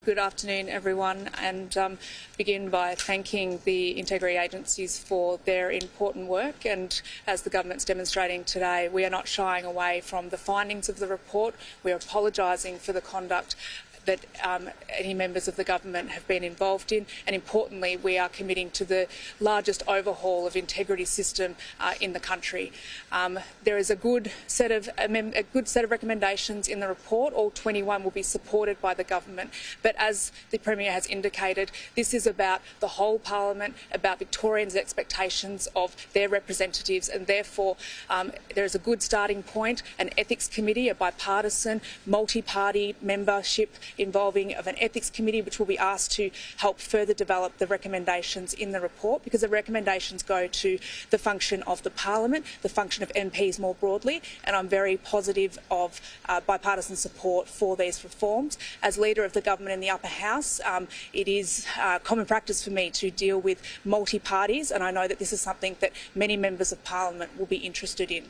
Good afternoon, everyone, and begin by thanking the integrity agencies for their important work. And as the government's demonstrating today, we are not shying away from the findings of the report. We are apologising for the conduct that any members of the government have been involved in, and importantly, we are committing to the largest overhaul of integrity system in the country. There is a good set of recommendations in the report. All 21 will be supported by the government, but as the Premier has indicated, this is about the whole Parliament, about Victorians' expectations of their representatives, and therefore there is a good starting point. An ethics committee, a bipartisan, multi-party membership involving of an ethics committee, which will be asked to help further develop the recommendations in the report, because the recommendations go to the function of the Parliament, the function of MPs more broadly, and I'm very positive of bipartisan support for these reforms. As Leader of the Government in the Upper House, it is common practice for me to deal with multi-parties, and I know that this is something that many members of Parliament will be interested in.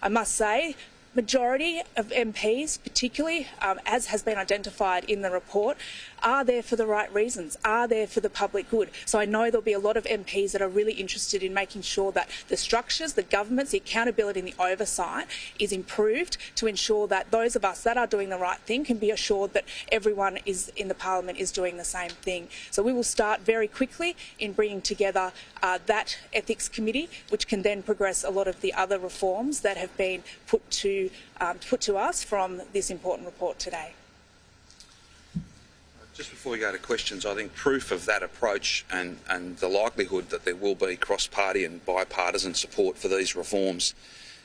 I must say, majority of MPs, particularly, as has been identified in the report, are there for the right reasons, are there for the public good. So I know there'll be a lot of MPs that are really interested in making sure that the structures, the governments, the accountability and the oversight is improved to ensure that those of us that are doing the right thing can be assured that everyone in the Parliament is doing the same thing. So we will start very quickly in bringing together that ethics committee, which can then progress a lot of the other reforms that have been put to us from this important report today. Just before we go to questions, I think proof of that approach and the likelihood that there will be cross-party and bipartisan support for these reforms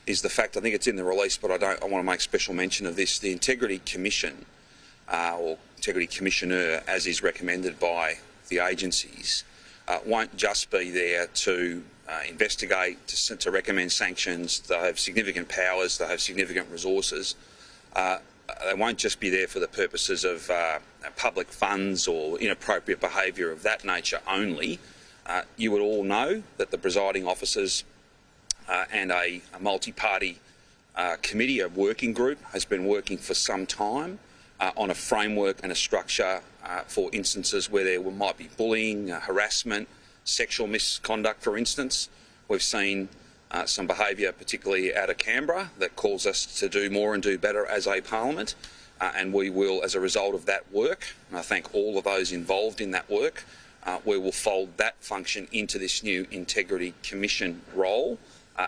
is the fact, I think it's in the release, but I want to make special mention of this, the Integrity Commission or Integrity Commissioner, as is recommended by the agencies, won't just be there to investigate, to recommend sanctions. They have significant powers, they have significant resources. They won't just be there for the purposes of public funds or inappropriate behaviour of that nature only. You would all know that the presiding officers and a multi-party committee, a working group, has been working for some time on a framework and a structure for instances where there might be bullying, harassment, sexual misconduct, for instance. We've seen some behaviour, particularly out of Canberra, that calls us to do more and do better as a Parliament, and we will, as a result of that work, and I thank all of those involved in that work, we will fold that function into this new Integrity Commission role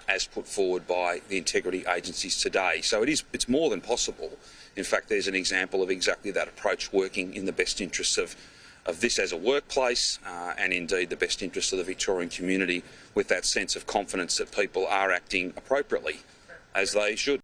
as put forward by the integrity agencies today. So it's more than possible. In fact, there's an example of exactly that approach working in the best interests of this as a workplace and indeed the best interests of the Victorian community, with that sense of confidence that people are acting appropriately, as they should.